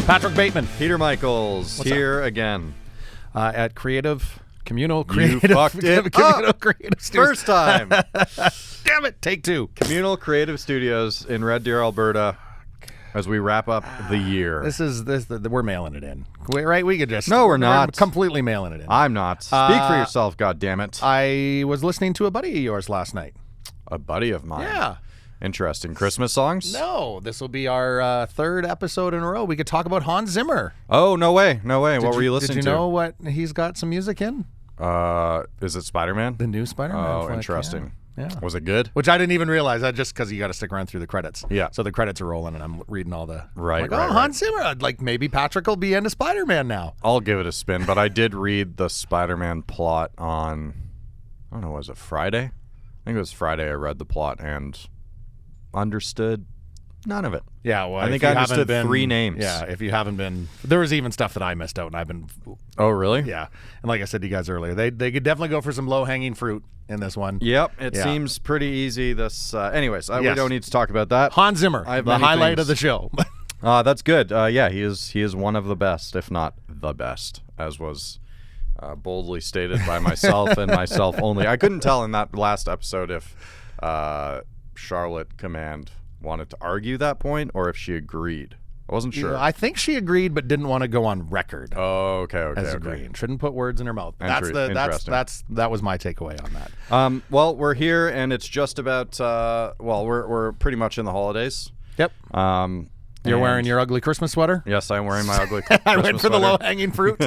Patrick Bateman. Peter Michaels. What's here again. At Communal You Creative fucked it Communal up. Creative Studios. First time. Damn it, take two. Communal Creative Studios in Red Deer, Alberta, as we wrap up the year. We're mailing it in. Right? We could just... No, we're not. Completely mailing it in. I'm not. Speak for yourself, goddammit. I was listening to a buddy of yours last night. A buddy of mine. Yeah. Interesting. Christmas songs? No, this will be our third episode in a row. We could talk about Hans Zimmer. Oh, no way. No way. What were you listening to? Did you know what he's got some music in? Is it Spider-Man? The new Spider-Man. Oh, flick, interesting. Yeah. Was it good? Which I didn't even realize. Just because you got to stick around through the credits. Yeah. So the credits are rolling, and I'm reading all the... Right, Hans Zimmer. Like, maybe Patrick will be into Spider-Man now. I'll give it a spin, but I did read the Spider-Man plot on, I don't know, was it Friday? I think it was Friday I read the plot and understood none of it. Yeah, well, I think I understood three names. Yeah, if you haven't been... There was even stuff that I missed out, and I've been... Oh, really? Yeah. And like I said to you guys earlier, they could definitely go for some low-hanging fruit in this one. Yep, it seems pretty easy. Anyways, we don't need to talk about that. Hans Zimmer, the highlight of the show. That's good. Yeah, he is one of the best, if not the best, as was boldly stated by myself and myself only. I couldn't tell in that last episode if Charlotte Command wanted to argue that point or if she agreed. I wasn't sure. Yeah, I think she agreed, but didn't want to go on record. Oh, okay. As agreeing. Shouldn't put words in her mouth. That was my takeaway on that. Well, we're here, and it's just about. We're pretty much in the holidays. Yep. You're wearing your ugly Christmas sweater? Yes, I'm wearing my ugly Christmas I went for the sweater. low-hanging fruit.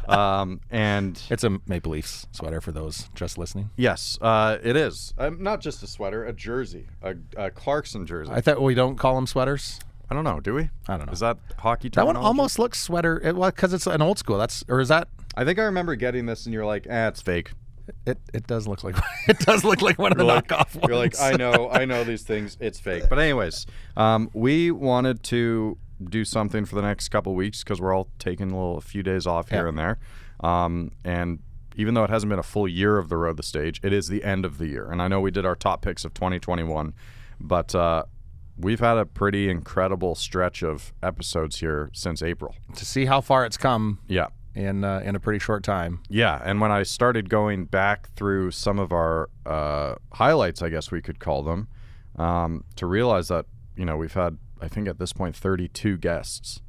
And it's a Maple Leafs sweater for those just listening. Yes, it is. Not just a sweater, a jersey, a Clarkson jersey. I thought we don't call them sweaters. I don't know. Do we? I don't know. Is that hockey terminology? That one almost looks sweater. Because it's an old school. Or is that? I think I remember getting this, and you're like, it's fake. It does look like one of the knockoff ones. You're like, I know these things. It's fake. But anyways, we wanted to do something for the next couple of weeks because we're all taking a few days off here and there. And even though it hasn't been a full year of the Road the Stage, it is the end of the year. And I know we did our top picks of 2021, but we've had a pretty incredible stretch of episodes here since April. To see how far it's come. Yeah. In a pretty short time. Yeah, and when I started going back through some of our highlights, I guess we could call them, to realize that, we've had, I think at this point, 32 guests.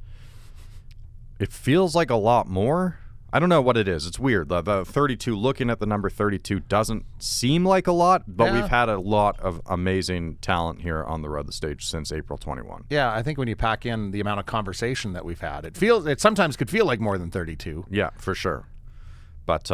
It feels like a lot more. I don't know what it is. It's weird. The 32, looking at the number 32 doesn't seem like a lot, but we've had a lot of amazing talent here on the Road the Stage since April 21. Yeah, I think when you pack in the amount of conversation that we've had, it sometimes could feel like more than 32. Yeah, for sure. But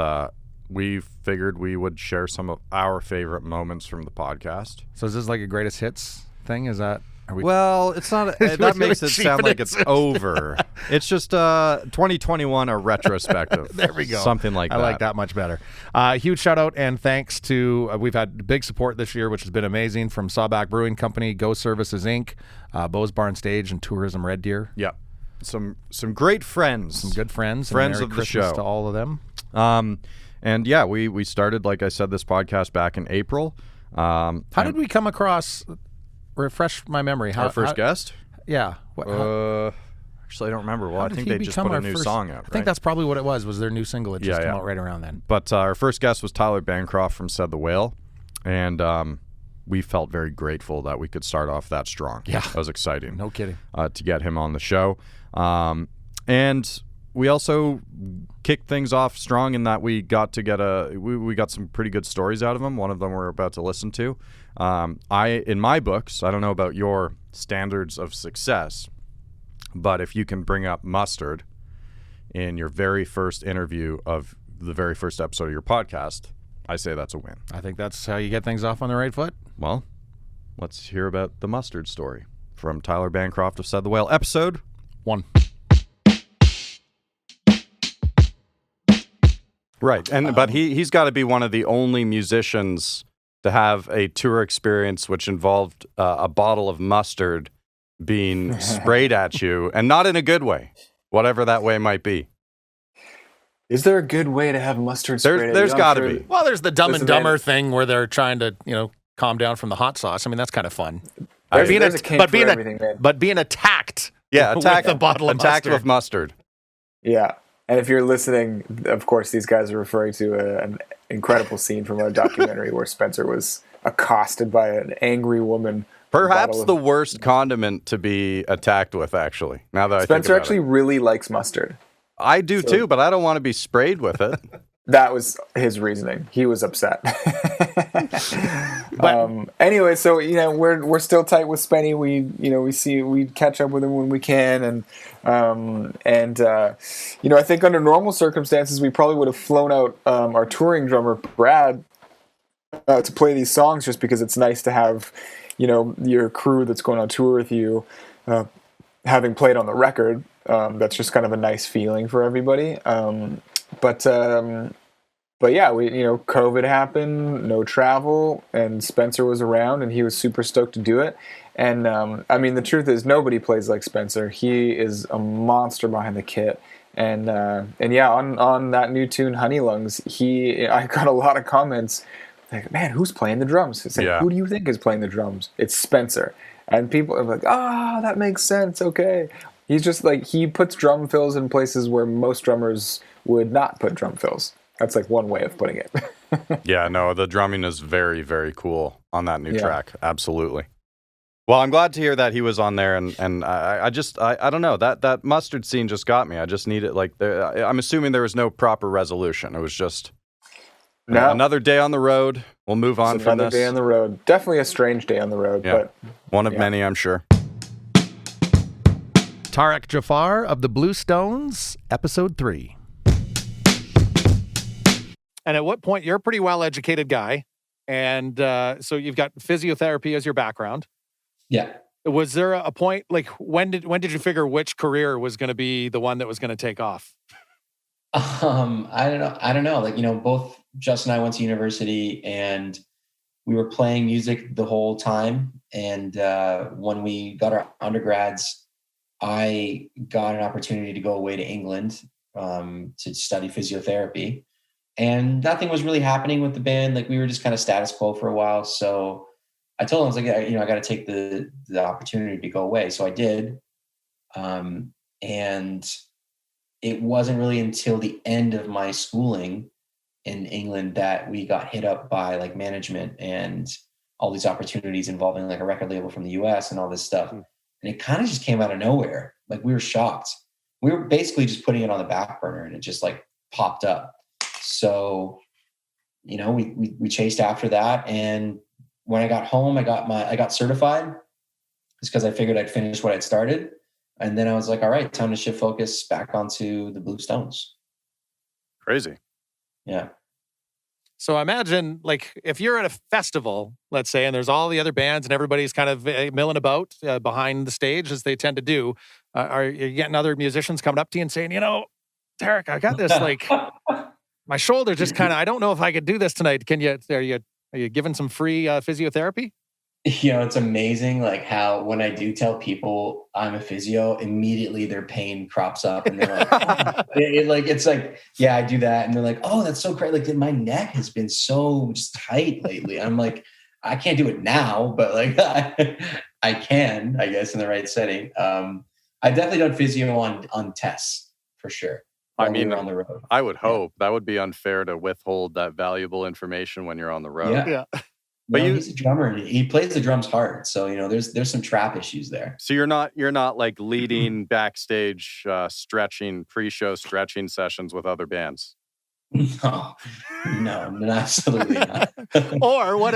we figured we would share some of our favorite moments from the podcast. So is this like a greatest hits thing? Is that... Well, it's not. That makes it sound like it's over. It's just 2021, a retrospective. There we go. Something like that. I like that much better. Huge shout out and thanks to, we've had big support this year, which has been amazing, from Sawback Brewing Company, Go Services Inc., Bose Barn Stage, and Tourism Red Deer. Yeah. Some great friends. Some good friends. Friends and of the Christmas show. To all of them. And yeah, we started, like I said, this podcast back in April. How did we come across... Refresh my memory. Our first guest? Yeah. Actually, I don't remember. Well, I think they just put a new song out, right? I think that's probably what it was their new single. It just came out right around then. But our first guest was Tyler Bancroft from Said the Whale. And we felt very grateful that we could start off that strong. Yeah. That was exciting. No kidding. To get him on the show. And we also kicked things off strong in that we got to we got some pretty good stories out of him. One of them we're about to listen to. In my books, I don't know about your standards of success, but if you can bring up mustard in your very first interview of the very first episode of your podcast, I say that's a win. I think that's how you get things off on the right foot. Well, let's hear about the mustard story from Tyler Bancroft of Said the Whale, episode 1. Right, but he's got to be one of the only musicians to have a tour experience which involved a bottle of mustard being sprayed at you, and not in a good way, whatever that way might be. Is there a good way to have mustard sprayed? There's got to be. Well, there's the Dumb and Dumber thing where they're trying to, calm down from the hot sauce. I mean, that's kind of fun. But being attacked Yeah, attack with a bottle of attacked mustard. with mustard. Yeah. And if you're listening, of course, these guys are referring to an incredible scene from a documentary where Spencer was accosted by an angry woman. Perhaps the worst condiment to be attacked with, actually. Now that I think Spencer about actually it. really likes mustard. I do too, but I don't want to be sprayed with it. That was his reasoning. He was upset. Anyway, so we're still tight with Spenny. We catch up with him when we can, and I think under normal circumstances we probably would have flown out our touring drummer Brad to play these songs, just because it's nice to have your crew that's going on tour with you having played on the record. That's just kind of a nice feeling for everybody. But yeah, COVID happened, no travel, and Spencer was around, and he was super stoked to do it. And the truth is, nobody plays like Spencer. He is a monster behind the kit. And yeah, on that new tune, Honey Lungs, I got a lot of comments like, "Man, who's playing the drums?" It's like, Who do you think is playing the drums? It's Spencer. And people are like, that makes sense. Okay. He's just like, he puts drum fills in places where most drummers would not put drum fills. That's like one way of putting it. Yeah, no, the drumming is very, very cool on that new track. Absolutely. Well, I'm glad to hear that he was on there, and I don't know, that mustard scene just got me. I just need it, I'm assuming there was no proper resolution. It was just another day on the road. We'll move on from this. Another day on the road. Definitely a strange day on the road, but one of many, I'm sure. Tarek Jafar of the Blue Stones, episode 3. And at what point, you're a pretty well-educated guy, and so you've got physiotherapy as your background. Yeah. Was there a point, like, when did you figure which career was going to be the one that was going to take off? I don't know. Both Justin and I went to university, and we were playing music the whole time. And when we got our undergrads, I got an opportunity to go away to England to study physiotherapy. And nothing was really happening with the band. Like, we were just kind of status quo for a while. So I told him, I was like, I got to take the opportunity to go away. So I did. And it wasn't really until the end of my schooling in England that we got hit up by like management and all these opportunities involving like a record label from the US and all this stuff. And it kind of just came out of nowhere. Like, we were shocked. We were basically just putting it on the back burner, and it just like popped up. So, we chased after that. And when I got home, I got certified just because I figured I'd finish what I'd started. And then I was like, all right, time to shift focus back onto the Blue Stones. Crazy. Yeah. So imagine, like, if you're at a festival, let's say, and there's all the other bands and everybody's kind of milling about behind the stage, as they tend to do. Are you getting other musicians coming up to you and saying, Tarek, I got this, like, my shoulder just kind of, I don't know if I could do this tonight. Are you giving some free physiotherapy? It's amazing, like, how when I do tell people I'm a physio, immediately their pain crops up, and they're like, it's like, yeah, I do that, and they're like, oh, that's so great. Like, my neck has been so just tight lately. I'm like, I can't do it now, but like, I can, I guess, in the right setting. I've definitely done physio on tests for sure. I mean, on the road. I would hope that would be unfair to withhold that valuable information when you're on the road. Yeah. But he's a drummer, and he plays the drums hard. So, there's some trap issues there. So you're not like leading backstage stretching, pre-show stretching sessions with other bands. No, absolutely not. Or what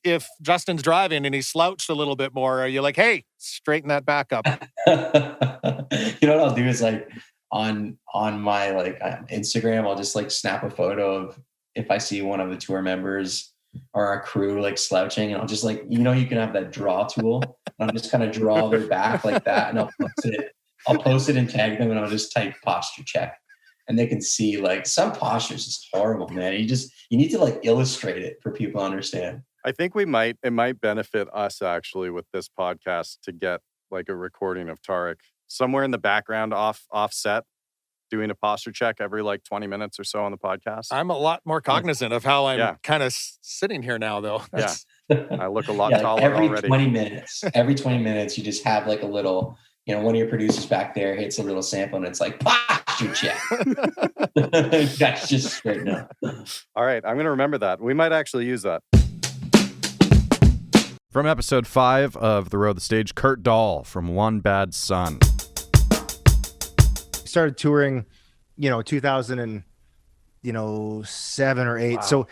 if Justin's driving and he slouched a little bit more? Are you like, hey, straighten that back up? What I'll do is, like, on my Instagram, I'll just like snap a photo of if I see one of the tour members or our crew like slouching, and I'll just like, you can have that draw tool, and I'll just kind of draw their back like that, and I'll post it and tag them, and I'll just type posture check, and they can see like some postures is horrible, man. You need to like illustrate it for people to understand. I think it might benefit us actually with this podcast to get like a recording of Tarek somewhere in the background offset doing a posture check every like 20 minutes or so on the podcast. I'm a lot more cognizant of how I'm kind of sitting here now, though. I look a lot taller every already. Every 20 minutes, you just have like a little, one of your producers back there hits a little sample and it's like, "Pah, shoot ya." That's just straight no. All right, I'm going to remember that. We might actually use that. From episode 5 of The Road the Stage, Kurt Dahl from One Bad Son. Started touring, 2007 or 8. Wow.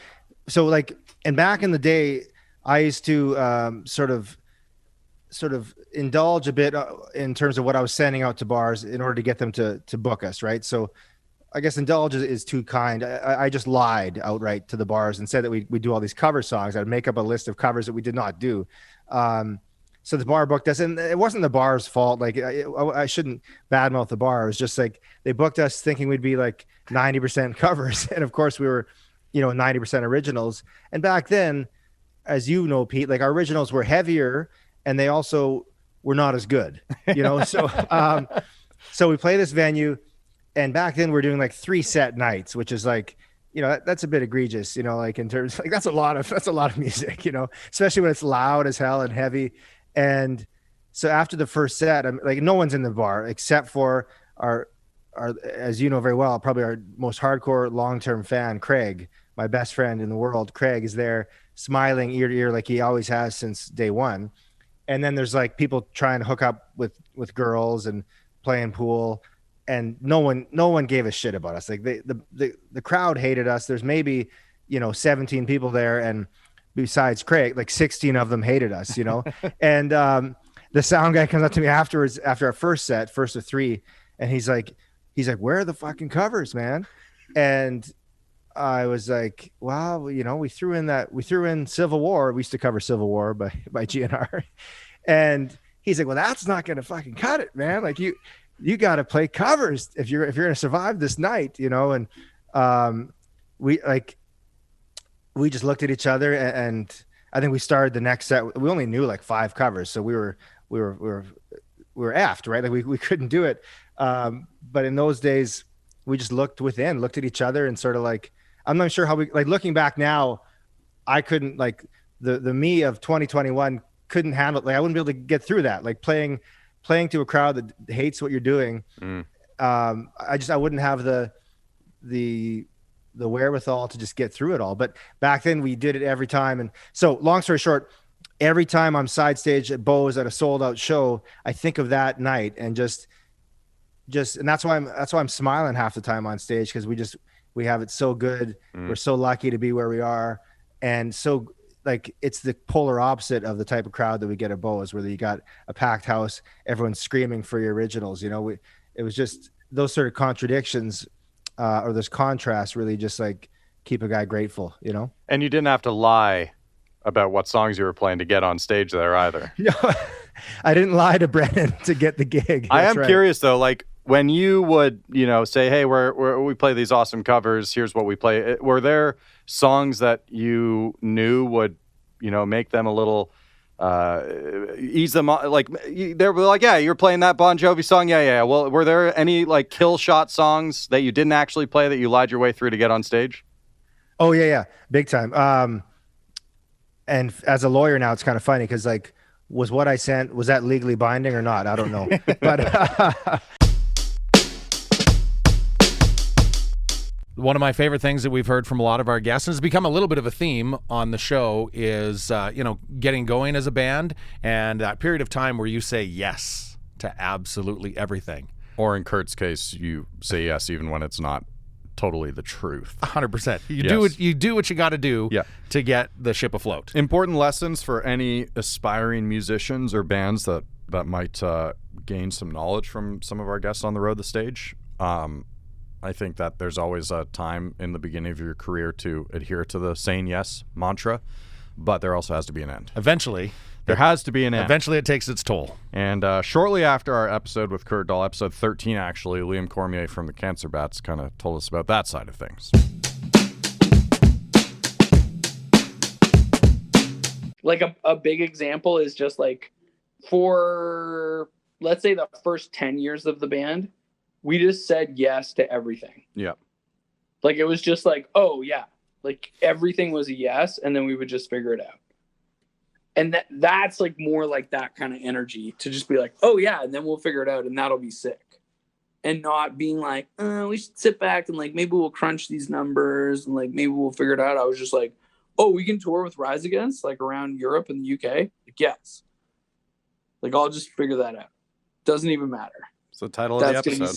So like, and back in the day, I used to sort of indulge a bit in terms of what I was sending out to bars in order to get them to book us, right? So I guess indulge is too kind. I just lied outright to the bars and said that we do all these cover songs. I'd make up a list of covers that we did not do. So the bar booked us, and it wasn't the bar's fault. Like I shouldn't badmouth the bar. It was just like they booked us thinking we'd be like 90% covers, and of course we were, 90% originals. And back then, as you know, Pete, like our originals were heavier, and they also were not as good. So we play this venue. And back then we're doing like 3 set nights, which is like, that's a bit egregious, like in terms, like that's a lot of music, especially when it's loud as hell and heavy. And so after the first set, I'm like, no one's in the bar except for our, as you know very well, probably our most hardcore long-term fan, Craig, my best friend in the world. Craig is there smiling ear to ear like he always has since day one. And then there's like people trying to hook up with girls and playing pool. And no one gave a shit about us. Like the crowd hated us. There's maybe, 17 people there. And besides Craig, like 16 of them hated us, and the sound guy comes up to me afterwards, after our first of 3. And he's like, where are the fucking covers, man? And I was like, well, we threw in Civil War. We used to cover Civil War by GNR. And he's like, well, that's not going to fucking cut it, man. Like you got to play covers if you're going to survive this night, and we just looked at each other, and I think we started the next set. We only knew like 5 covers, so we were effed, right? Like we couldn't do it. But in those days, we just looked at each other, and sort of like, I'm not sure how we, like, looking back now, I couldn't, like the me of 2021 couldn't handle, like I wouldn't be able to get through that, like playing to a crowd that hates what you're doing. I wouldn't have the wherewithal to just get through it all. But back then we did it every time. And so long story short, every time I'm side stage at Bose at a sold out show, I think of that night and just, and that's why I'm smiling half the time on stage. Cause we have it so good. We're so lucky to be where we are. And so, like, it's the polar opposite of the type of crowd that we get at Bose, where you got a packed house, everyone's screaming for your originals. It was just those sort of contradictions, or this contrast, really just like keep a guy grateful, And you didn't have to lie about what songs you were playing to get on stage there either. No, I didn't lie to Brennan to get the gig. I am curious though, like when you would, say, hey, we play these awesome covers, here's what we play. Were there songs that you knew would, make them a little, ease them on? Like they were like, yeah, you're playing that Bon Jovi song. Yeah. Well, were there any like kill shot songs that you didn't actually play that you lied your way through to get on stage? Oh yeah. Big time. And as a lawyer now, it's kind of funny because like, was what I sent, was that legally binding or not? I don't know. But one of my favorite things that we've heard from a lot of our guests, and it's become a little bit of a theme on the show, is getting going as a band and that period of time where you say yes to absolutely everything. Or in Kurt's case, you say yes even when it's not totally the truth. 100%. You do what you got to do to get the ship afloat. Important lessons for any aspiring musicians or bands that might gain some knowledge from some of our guests on the road the stage. I think that there's always a time in the beginning of your career to adhere to the saying yes mantra, but there also has to be an end. Eventually. There has to be an end. Eventually it takes its toll. And shortly after our episode with Kurt Dahl, episode 13 actually, Liam Cormier from the Cancer Bats kind of told us about that side of things. Like a big example is just like for, let's say, the first 10 years of the band, we just said yes to everything. Yeah. Like it was just like, oh yeah, like everything was a yes, and then we would just figure it out. And that's like more like that kind of energy to just be like, oh yeah, and then we'll figure it out, and that'll be sick. And not being like, we should sit back and like maybe we'll crunch these numbers and like maybe we'll figure it out. I was just like, oh, we can tour with Rise Against like around Europe and the UK. Like, yes. Like I'll just figure that out. Doesn't even matter. It's the title of the episode.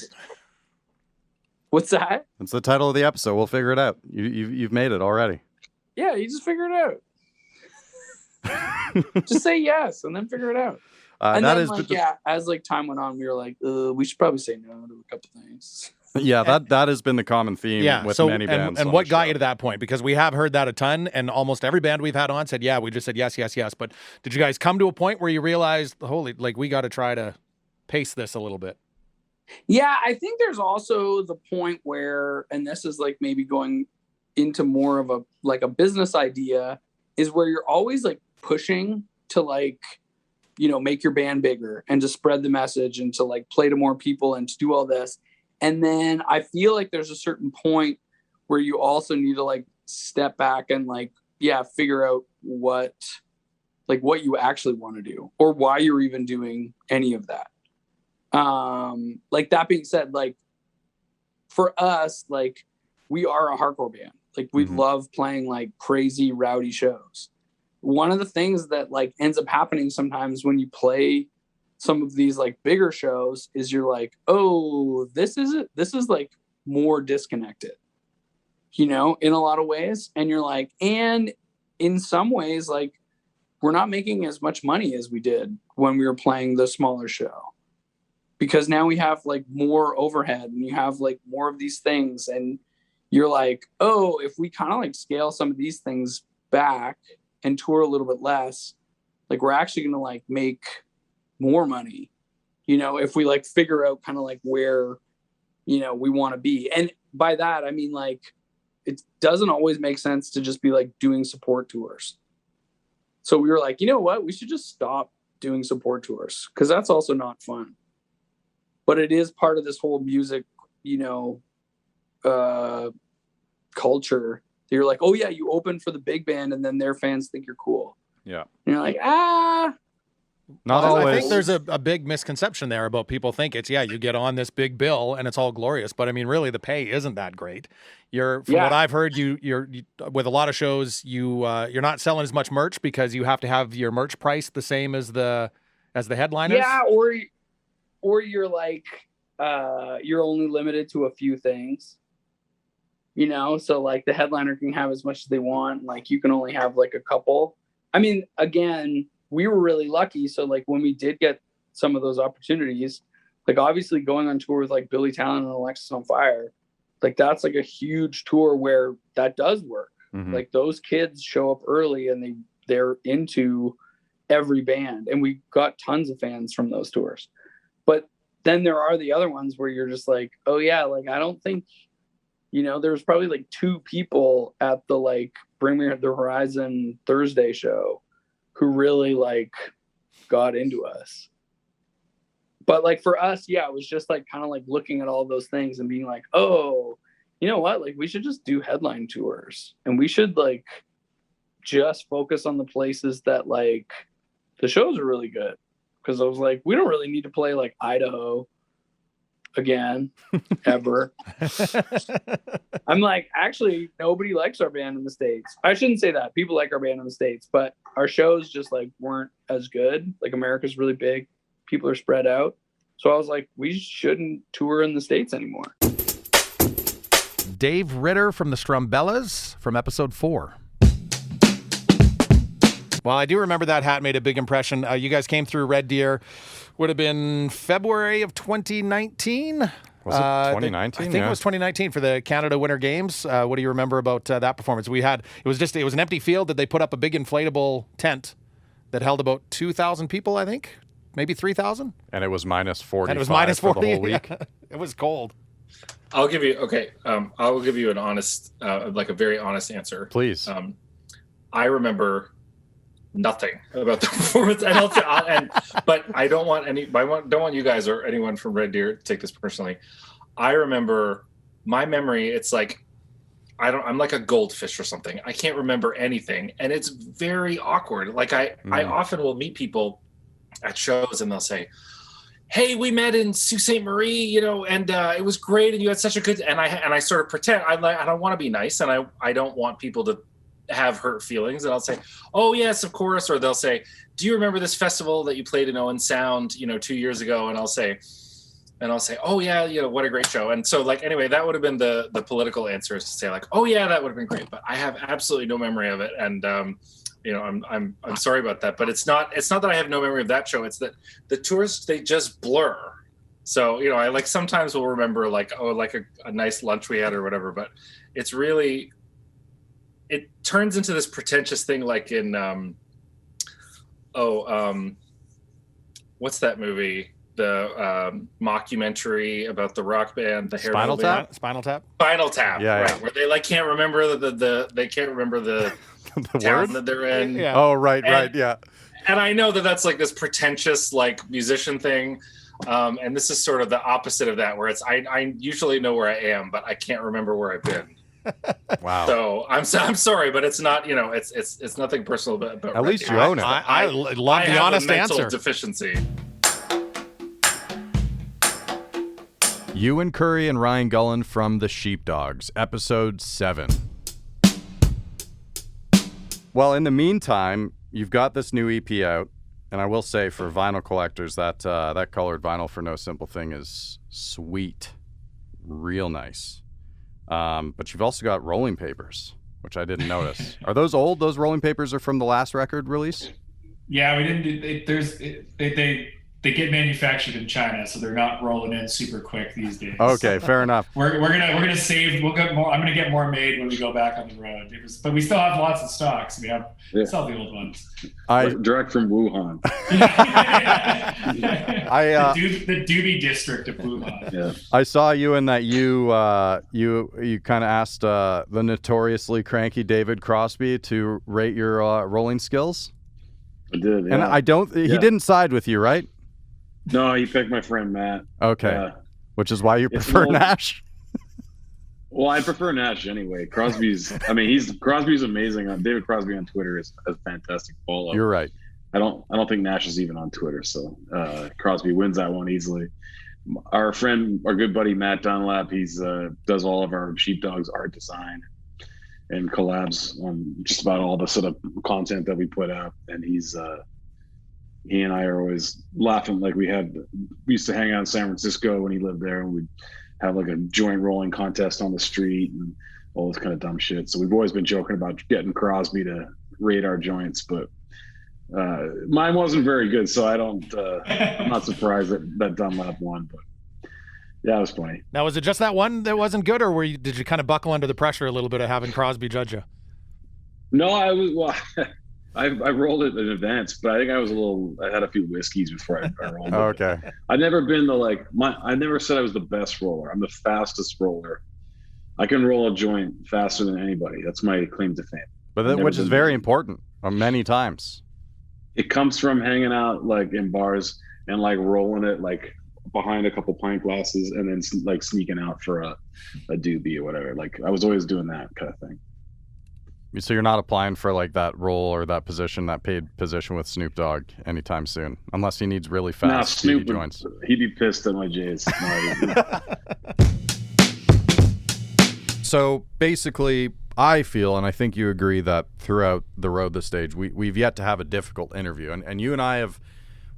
What's that? It's the title of the episode. We'll figure it out. You've made it already. Yeah, you just figure it out. Just say yes and then figure it out. And that then, is like, yeah, as like time went on, we were like, we should probably say no to a couple things. Yeah, that has been the common theme with many bands. And what got you to that point? Because we have heard that a ton, and almost every band we've had on said, yeah, we just said yes, yes, yes. But did you guys come to a point where you realized, holy, like we got to try to pace this a little bit? Yeah, I think there's also the point where, and this is like maybe going into more of a business idea, is where you're always like pushing to like, make your band bigger and to spread the message and to like play to more people and to do all this. And then I feel like there's a certain point where you also need to like step back and like, figure out what you actually want to do or why you're even doing any of that. Like that being said, like for us, like we are a hardcore band. Like we love playing like crazy rowdy shows. One of the things that like ends up happening sometimes when you play some of these like bigger shows is you're like, oh, this is like more disconnected, in a lot of ways. And you're like, and in some ways, like we're not making as much money as we did when we were playing the smaller show, because now we have like more overhead and you have like more of these things. And you're like, oh, if we kind of like scale some of these things back and tour a little bit less, like we're actually going to like make more money, if we like figure out kind of like where, we want to be. And by that, I mean, like, it doesn't always make sense to just be like doing support tours. So we were like, you know what, we should just stop doing support tours, because that's also not fun. But it is part of this whole music, culture. You're like, oh yeah, you open for the big band and then their fans think you're cool. Yeah. And you're like, not always. I think there's a big misconception there about people think it's, you get on this big bill and it's all glorious. But I mean, really, the pay isn't that great. From what I've heard, you're with a lot of shows, you're not selling as much merch because you have to have your merch price the same as the headliners. Yeah, or you're like, you're only limited to a few things. So like the headliner can have as much as they want. Like you can only have like a couple. I mean, again, we were really lucky. So like when we did get some of those opportunities, like obviously going on tour with like Billy Talent and Alexis on Fire, like that's like a huge tour where that does work. Like those kids show up early and they're into every band, and we got tons of fans from those tours. But then there are the other ones where you're just like, oh yeah, like I don't think, there was probably like 2 people at the like Bring Me the Horizon Thursday show who really like got into us. But like for us, it was just like kind of like looking at all those things and being like, oh, you know what? Like we should just do headline tours, and we should like just focus on the places that like the shows are really good. Because I was like, we don't really need to play like Idaho again, ever. I'm like, actually, nobody likes our band in the States. I shouldn't say that. People like our band in the States, but our shows just like weren't as good. Like America's really big. People are spread out. So I was like, we shouldn't tour in the States anymore. Dave Ritter from the Strumbellas from episode 4. Well, I do remember that hat made a big impression. You guys came through Red Deer. Would have been February of 2019. Was it 2019? I think it was 2019 for the Canada Winter Games. What do you remember about that performance? It was an empty field that they put up a big inflatable tent that held about 2,000 people, I think, maybe 3,000. And it was minus 40. And it was minus 40 for the whole week. It was cold. I'll give you an honest, like a very honest answer. Please. I remember nothing about the performance, but I don't want you guys or anyone from Red Deer to take this personally. I remember my memory. It's like I'm like a goldfish or something. I can't remember anything, and it's very awkward. Like I often will meet people at shows, and they'll say, "Hey, we met in Sault Ste. Marie, and it was great, and you had such a good." And I sort of pretend I don't want to be nice, and I don't want people to have hurt feelings, and I'll say, "Oh yes, of course," or they'll say, "Do you remember this festival that you played in Owen Sound, 2 years ago?" And I'll say, "Oh yeah, what a great show." And so anyway, that would have been the political answer, is to say "Oh yeah, that would have been great," but I have absolutely no memory of it, and I'm sorry about that. But it's not that I have no memory of that show. It's that the tours, they just blur. So I sometimes will remember a nice lunch we had or whatever, but it's really, it turns into this pretentious thing, like in what's that movie? The mockumentary about the rock band, the Spinal Tap. Spinal Tap. Yeah, right. Where they can't remember they can't remember the The town word? that they're in. Yeah. Oh, right, yeah. And I know that that's this pretentious musician thing, and this is sort of the opposite of that, where it's I usually know where I am, but I can't remember where I've been. Wow. So I'm sorry, but it's not it's nothing personal about At least you own it. I love the have honest a mental answer. deficiency. Ewan Curry and Ryan Gullen from The Sheepdogs, episode 7. Well, in the meantime, you've got this new EP out, and I will say for vinyl collectors that colored vinyl for No Simple Thing is sweet, real nice. But you've also got rolling papers, which I didn't notice. Are those old? Those rolling papers are from the last record release? Yeah, we didn't do. They get manufactured in China, so they're not rolling in super quick these days. Okay, fair enough. We're gonna save. We'll get more. I'm gonna get more made when we go back on the road. But we still have lots of stocks. We still have the old ones. Direct from Wuhan. The Doobie district of Wuhan. Yeah. I saw you in that you kind of asked the notoriously cranky David Crosby to rate your rolling skills. I did, yeah. And he didn't side with you, right? No, he picked my friend Matt. Okay. Which is why you prefer Nash? Well, I prefer Nash anyway. Crosby's amazing. David Crosby on Twitter is a fantastic follow. You're right. I don't think Nash is even on Twitter, so Crosby wins that one easily. Our good buddy Matt Dunlap, he's does all of our Sheepdogs art design and collabs on just about all the sort of content that we put out, and he and I are always laughing. We used to hang out in San Francisco when he lived there, and we'd have a joint rolling contest on the street and all this kind of dumb shit. So we've always been joking about getting Crosby to rate our joints, but mine wasn't very good, so I'm not surprised that Dunlap won, but yeah, it was funny. Now, was it just that one that wasn't good, or did you kind of buckle under the pressure a little bit of having Crosby judge you? No, I rolled it in advance, but I think I had a few whiskeys before I rolled it. Okay. I've never been I never said I was the best roller. I'm the fastest roller. I can roll a joint faster than anybody. That's my claim to fame. But which is very important many times. It comes from hanging out in bars and rolling it behind a couple pint glasses and then sneaking out for a doobie or whatever. I was always doing that kind of thing. So you're not applying for that role or that position, that paid position with Snoop Dogg anytime soon, unless he needs really fast Snoop joints. He'd be pissed at my J's. So basically, I feel, and I think you agree, that throughout the road, the stage, we've yet to have a difficult interview. And you and I have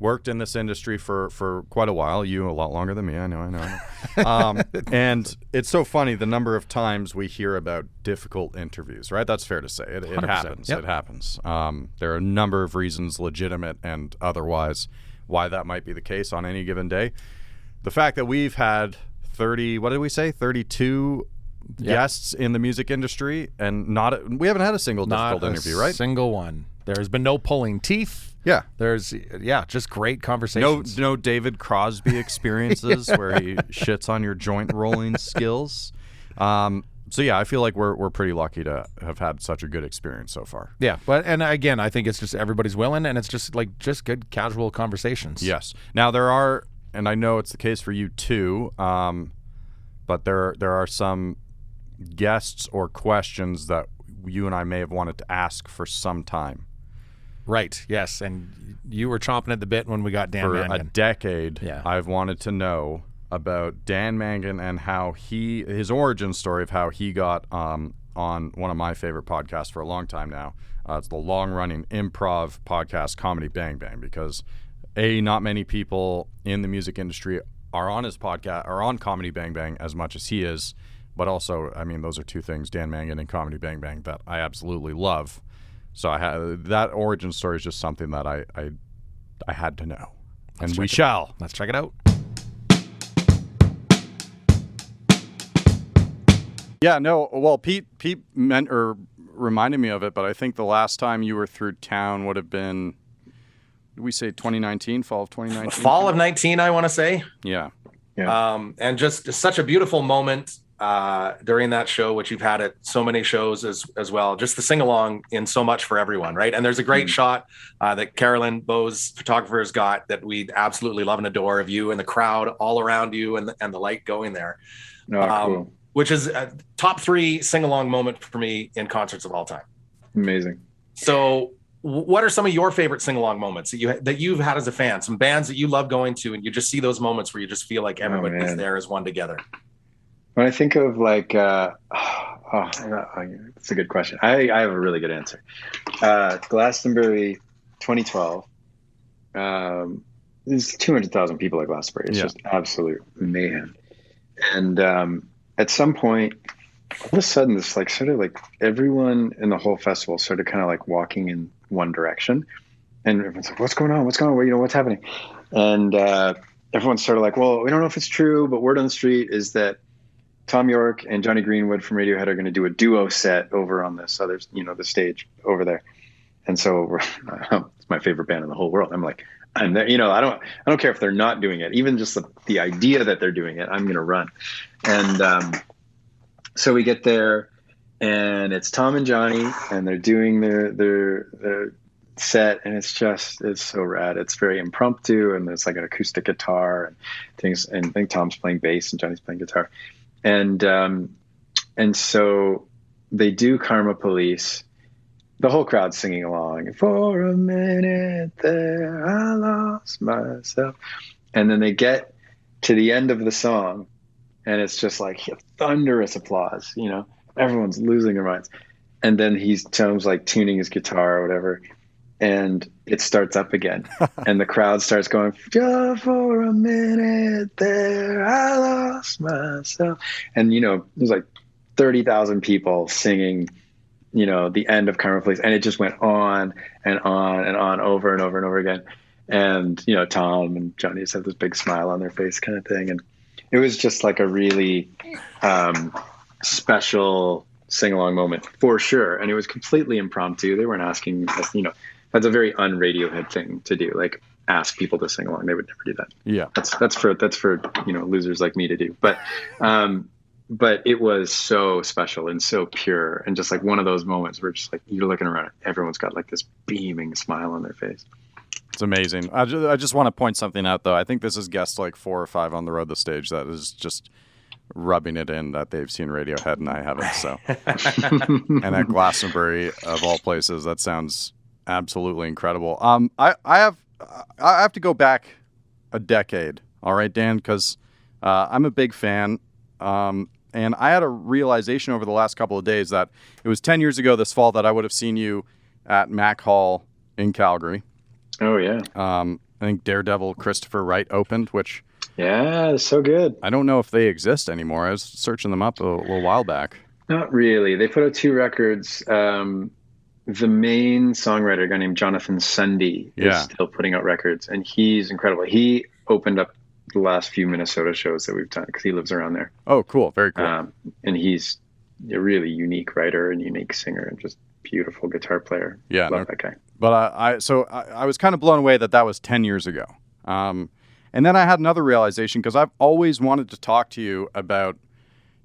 worked in this industry for quite a while. You a lot longer than me. I know. And it's so funny the number of times we hear about difficult interviews, right? That's fair to say. It happens. Yep. It happens. There are a number of reasons, legitimate and otherwise, why that might be the case on any given day. The fact that we've had 32 guests in the music industry, and we haven't had a single difficult interview, right? Single one. There has been no pulling teeth. Yeah. There's just great conversations. No David Crosby experiences where he shits on your joint rolling skills. So yeah, I feel like we're pretty lucky to have had such a good experience so far. Yeah, and again, I think it's just everybody's willing, and it's just good casual conversations. Yes. Now there are, and I know it's the case for you too, but there are some guests or questions that you and I may have wanted to ask for some time. Right. Yes. And you were chomping at the bit when we got Dan For Mangan. a decade, Yeah. I've wanted to know about Dan Mangan and how his origin story of how he got on one of my favorite podcasts for a long time now. It's the long-running improv podcast, Comedy Bang Bang, because not many people in the music industry are on his podcast or on Comedy Bang Bang as much as he is. But also, I mean, those are two things, Dan Mangan and Comedy Bang Bang, that I absolutely love. So that origin story is just something that I had to know, and we shall. Let's check it out. Yeah, no. Well, Pete reminded me of it, but I think the last time you were through town would have been, did we say 2019, fall of 2019? Fall of 19, I want to say. Yeah. And just such a beautiful moment during that show, which you've had at so many shows as well. Just the sing along in so much for everyone, right? And there's a great shot that Carolyn Bowes, photographer, has got that we absolutely love and adore of you and the crowd all around you and the light going there. Cool. Which is a top 3 sing along moment for me in concerts of all time. Amazing. So what are some of your favorite sing along moments that you've had as a fan? Some bands that you love going to, and you just see those moments where you just feel like everybody is there as one together. When I think of like, it's a good question. I have a really good answer. Glastonbury 2012. There's 200,000 people at Glastonbury. It's just absolute mayhem. And at some point, all of a sudden, this like sort of like everyone in the whole festival started kind of like walking in one direction, and everyone's like, "What's going on? What's going on? You know, what's happening?" And everyone's sort of like, "Well, we don't know if it's true, but word on the street is that Tom York and Johnny Greenwood from Radiohead are going to do a duo set over on this other, the stage over there." And so it's my favorite band in the whole world. I'm like, I'm there, I don't care if they're not doing it. Even just the idea that they're doing it, I'm going to run. And so we get there, and it's Tom and Johnny, and they're doing their set, and it's so rad. It's very impromptu, and there's like an acoustic guitar and things. And I think Tom's playing bass and Johnny's playing guitar. And so they do Karma Police. The whole crowd's singing along. For a minute there, I lost myself. And then they get to the end of the song, and it's just like thunderous applause. Everyone's losing their minds. And then Tom's like tuning his guitar or whatever, and it starts up again. And the crowd starts going, just for a minute there, I lost myself. And, there's like 30,000 people singing the end of Karma Police, and it just went on and on and on, over and over and over again. And Tom and Johnny just have this big smile on their face, kind of thing. And it was just like a really special sing-along moment for sure. And it was completely impromptu. They weren't asking us, that's a very un-Radiohead thing to do, like ask people to sing along. They would never do that. Yeah, that's for losers like me to do. But it was so special and so pure, and just like one of those moments where just like you're looking around, everyone's got like this beaming smile on their face. It's amazing. I just want to point something out, though. I think this is guest like 4 or 5 on the road the stage that is just rubbing it in that they've seen Radiohead and I haven't. So, and at Glastonbury of all places, that sounds absolutely incredible. I have to go back a decade. All right, Dan, because I'm a big fan. And I had a realization over the last couple of days that it was 10 years ago this fall that I would have seen you at Mac Hall in Calgary. Oh, yeah. I think Daredevil Christopher Wright opened, which... Yeah, it's so good. I don't know if they exist anymore. I was searching them up a little while back. Not really. They put out 2 records. The main songwriter, a guy named Jonathan Sunday, is still putting out records, and he's incredible. He opened up the last few Minnesota shows that we've done because he lives around there. Oh, cool. Very cool. And he's a really unique writer and unique singer and just beautiful guitar player. Yeah. Love that guy. But I was kind of blown away that was 10 years ago. And then I had another realization because I've always wanted to talk to you about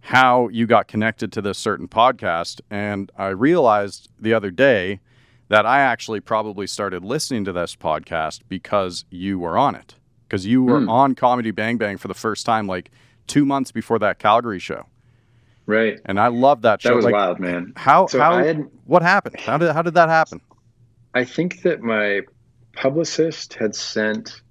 how you got connected to this certain podcast. And I realized the other day that I actually probably started listening to this podcast because you were on it. Because you were on Comedy Bang Bang for the first time like 2 months before that Calgary show. Right. And I love that show. That was like, wild, man. How So what happened? How did that happen? I think that my publicist had sent,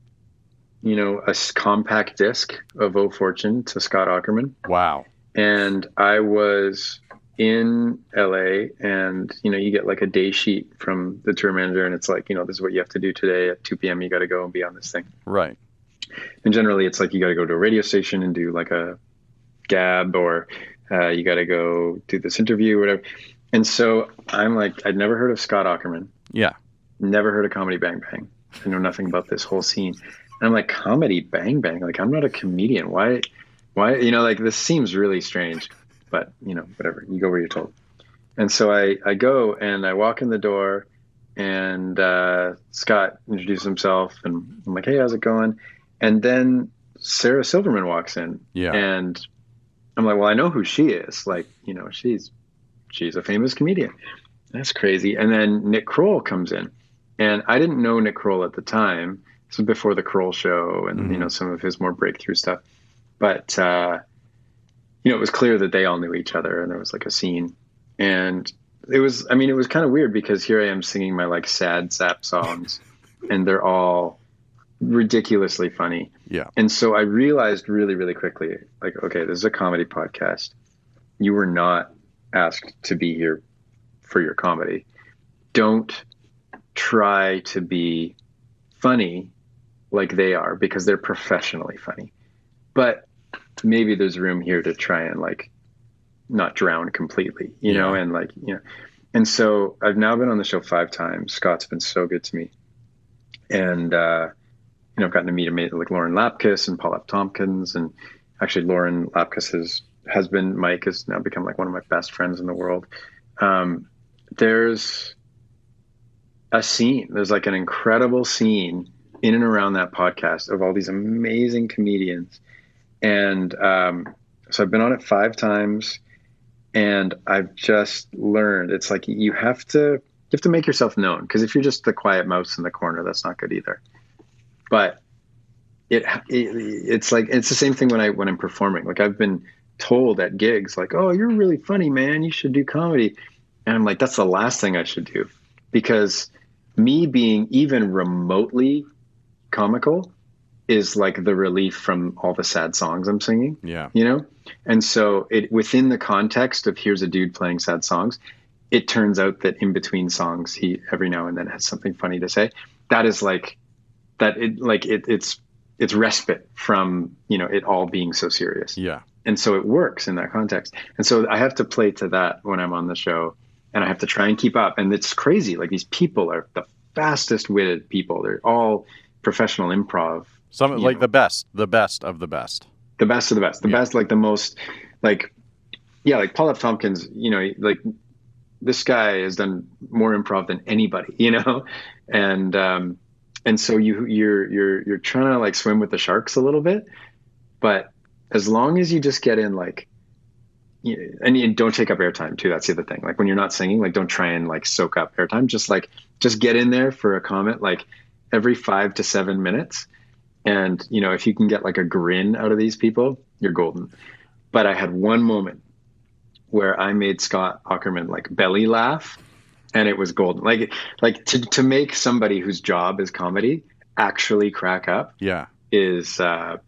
a compact disc of Oh Fortune to Scott Aukerman. Wow. And I was in LA, and you get like a day sheet from the tour manager, and it's like, this is what you have to do today at 2 p.m. You got to go and be on this thing. Right. And generally it's like you got to go to a radio station and do like a gab, or you got to go do this interview, whatever. And so I'm like, I'd never heard of Scott Aukerman. Yeah. Never heard of Comedy Bang Bang. I know nothing about this whole scene. And I'm like, Comedy Bang Bang? Like, I'm not a comedian. Why, like, this seems really strange, but whatever, you go where you're told. And so I go and I walk in the door, and Scott introduces himself, and I'm like, hey, how's it going? And then Sarah Silverman walks in. Yeah. And I'm like, well, I know who she is. Like, she's a famous comedian. That's crazy. And then Nick Kroll comes in, and I didn't know Nick Kroll at the time. This was before the Kroll show and, some of his more breakthrough stuff. But, it was clear that they all knew each other, and there was like a scene. And it was kind of weird, because here I am singing my like sad sap songs and they're all ridiculously funny. Yeah. And so I realized really, really quickly, like, okay, this is a comedy podcast. You were not asked to be here for your comedy. Don't try to be funny like they are, because they're professionally funny. But maybe there's room here to try and like not drown completely, and like, and so I've now been on the show 5 times. Scott's been so good to me. And, I've gotten to meet like Lauren Lapkus and Paul F. Tompkins, and actually Lauren Lapkus's husband, Mike, has now become like one of my best friends in the world. There's a scene, there's like an incredible scene in and around that podcast of all these amazing comedians. And so I've been on it 5 times, and I've just learned it's like you have to make yourself known, because if you're just the quiet mouse in the corner, that's not good either. But it's like it's the same thing when I'm performing. Like, I've been told at gigs like, oh, you're really funny, man, you should do comedy. And I'm like, that's the last thing I should do, because me being even remotely comical is like the relief from all the sad songs I'm singing. Yeah. And so within the context of here's a dude playing sad songs, it turns out that in between songs, he every now and then has something funny to say. That is like that. It's respite from, it all being so serious. Yeah. And so it works in that context. And so I have to play to that when I'm on the show, and I have to try and keep up. And it's crazy. Like, these people are the fastest witted people. They're all professional improv. Some like the best of the best. The best of the best. The best, like the most, like, like Paul F. Tompkins, like, this guy has done more improv than anybody, and so you're trying to like swim with the sharks a little bit, but as long as you just get in, like, and you don't take up airtime too. That's the other thing. Like, when you're not singing, like, don't try and like soak up airtime. Just get in there for a comment, like every 5 to 7 minutes. And, if you can get like a grin out of these people, you're golden. But I had one moment where I made Scott Aukerman like belly laugh, and it was golden. Like to make somebody whose job is comedy actually crack up. Yeah. Is, like,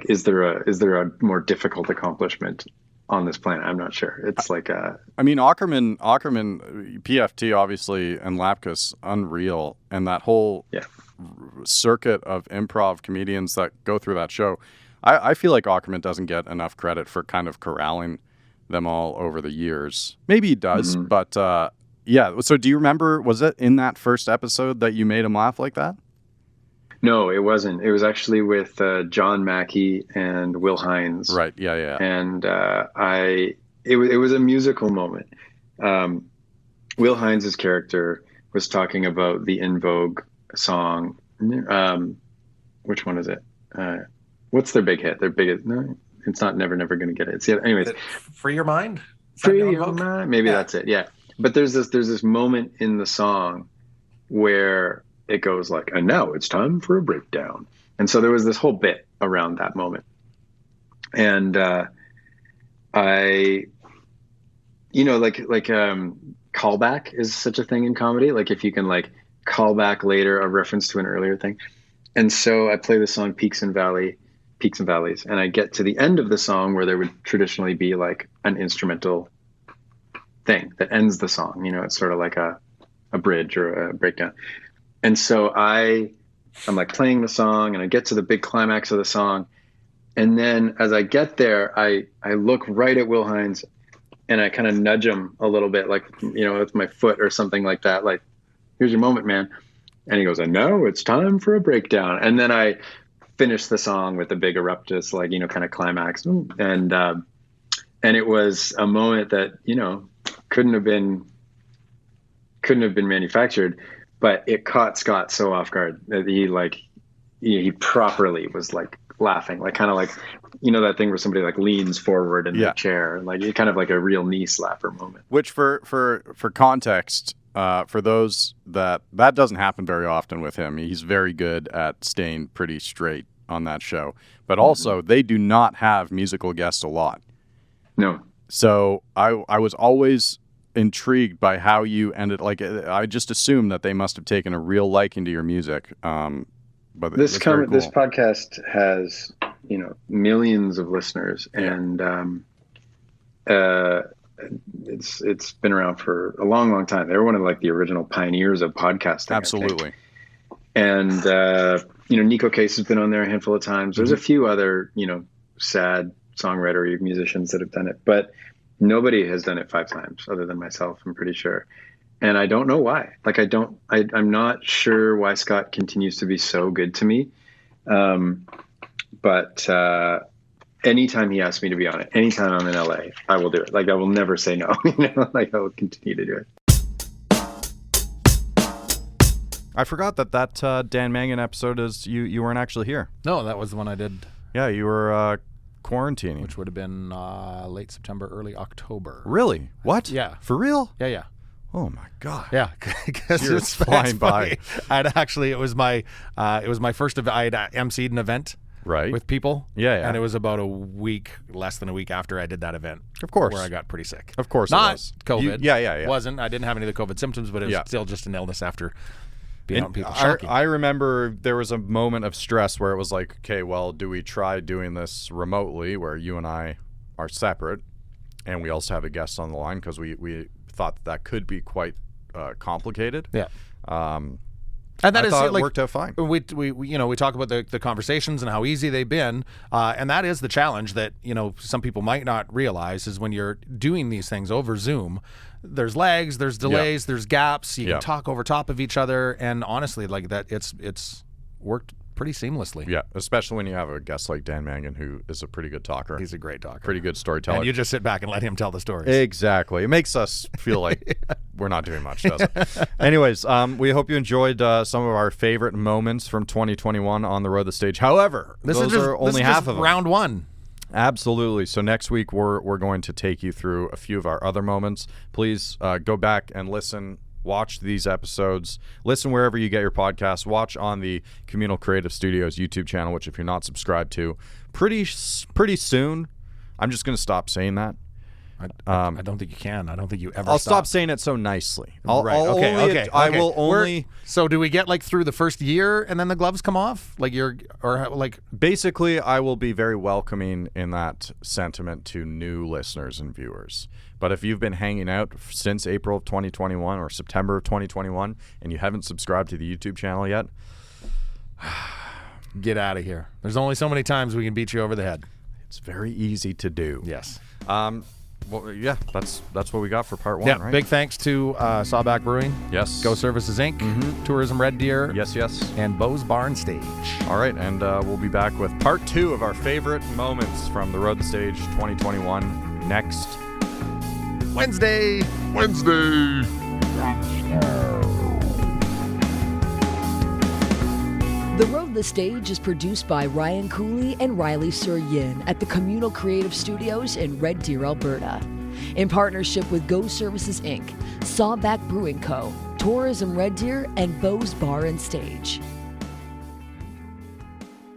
is there a more difficult accomplishment on this planet? I'm not sure. It's like Aukerman, PFT obviously, and Lapkus, unreal, and that whole circuit of improv comedians that go through that show. I feel like Aukerman doesn't get enough credit for kind of corralling them all over the years. Maybe he does, but So do you remember, was it in that first episode that you made him laugh like that? No, it wasn't. It was actually with John Mackey and Will Hines. Right. Yeah. And it was a musical moment. Will Hines' character was talking about the In Vogue song. Which one is it? What's their big hit? Their biggest? No, it's not Never Gonna Get It. Anyways, Free Your Mind. Free Your Mind. Maybe that's it. Yeah. But there's this moment in the song where it goes like, and now it's time for a breakdown. And so there was this whole bit around that moment. And like callback is such a thing in comedy. Like if you can like call back later a reference to an earlier thing. And so I play the song Peaks and Valleys, and I get to the end of the song where there would traditionally be like an instrumental thing that ends the song. You know, it's sort of like a bridge or a breakdown. And so I'm like playing the song, and I get to the big climax of the song. And then as I get there, I look right at Will Hines, and I kind of nudge him a little bit, like, you know, with my foot or something like that. Like, here's your moment, man. And he goes, I know, it's time for a breakdown. And then I finish the song with the big eruptus, like, you know, kind of climax. And it was a moment that, you know, couldn't have been manufactured, but it caught Scott so off guard that he properly was like laughing, like kind of like, you know, that thing where somebody like leans forward in the chair, like kind of like a real knee slapper moment. Which for context, for those that doesn't happen very often with him. He's very good at staying pretty straight on that show, but also they do not have musical guests a lot. No. So I was always intrigued by how you ended. Like, I just assumed that they must have taken a real liking to your music. But this podcast has, you know, millions of listeners, and it's been around for a long, long time. They were one of like the original pioneers of podcasting. Absolutely. And you know, Nico Case has been on there a handful of times. There's a few other, you know, sad songwriter musicians that have done it, but nobody has done it 5 times other than myself, I'm pretty sure. And I don't know why. Like, I'm not sure why Scott continues to be so good to me. But anytime he asks me to be on it, anytime I'm in LA, I will do it. Like, I will never say no. You know, like, I will continue to do it. I forgot that Dan Mangan episode is you weren't actually here. No, that was the one I did. Yeah, you were quarantining, which would have been late September, early October. Really? What? Yeah. For real? Yeah. Oh my God! Yeah, because it's flying by. It was my first event. I had emceed an event, right, with people. Yeah, and it was about less than a week after I did that event. Of course, where I got pretty sick. Of course, not it was. COVID. Yeah. It wasn't. I didn't have any of the COVID symptoms, but it was still just an illness after being out in people's shocking. I remember there was a moment of stress where it was like, okay, well, do we try doing this remotely, where you and I are separate, and we also have a guest on the line, because we thought that could be quite complicated. Yeah. And that I is thought like, it worked out fine. We talk about the conversations and how easy they've been, and that is the challenge that, you know, some people might not realize is when you're doing these things over Zoom, there's lags, there's delays, there's gaps. You can talk over top of each other, and honestly, like that, it's worked pretty seamlessly. Yeah, especially when you have a guest like Dan Mangan, who is a pretty good talker. He's a great talker. Pretty good storyteller. And you just sit back and let him tell the stories. Exactly. It makes us feel like we're not doing much, doesn't it? Anyways, we hope you enjoyed some of our favorite moments from 2021 on the road to the stage. However, those are only half of them. Round 1. Absolutely. So next week, we're going to take you through a few of our other moments. Please go back and listen. Watch these episodes. Listen wherever you get your podcasts. Watch on the Communal Creative Studios YouTube channel, which if you're not subscribed to, pretty soon, I'm just going to stop saying that. I don't think you can. I don't think you ever. I'll stop saying it so nicely. Okay. I will only. So do we get like through the first year and then the gloves come off? Basically, I will be very welcoming in that sentiment to new listeners and viewers. But if you've been hanging out since April of 2021 or September of 2021 and you haven't subscribed to the YouTube channel yet, get out of here. There's only so many times we can beat you over the head. It's very easy to do. Yes. Well, yeah, that's what we got for part 1, right? Big thanks to Sawback Brewing. Yes. Go Services Inc. Tourism Red Deer. Yes. And Beau's Bar and Stage. All right, and we'll be back with part 2 of our favorite moments from the Road to Stage 2021 next Wednesday. The Road to the Stage is produced by Ryan Kuly and Ryley Surian at the Communal Creative Studios in Red Deer, Alberta. In partnership with Go Services Inc., Sawback Brewing Co., Tourism Red Deer, and Beau's Bar and Stage.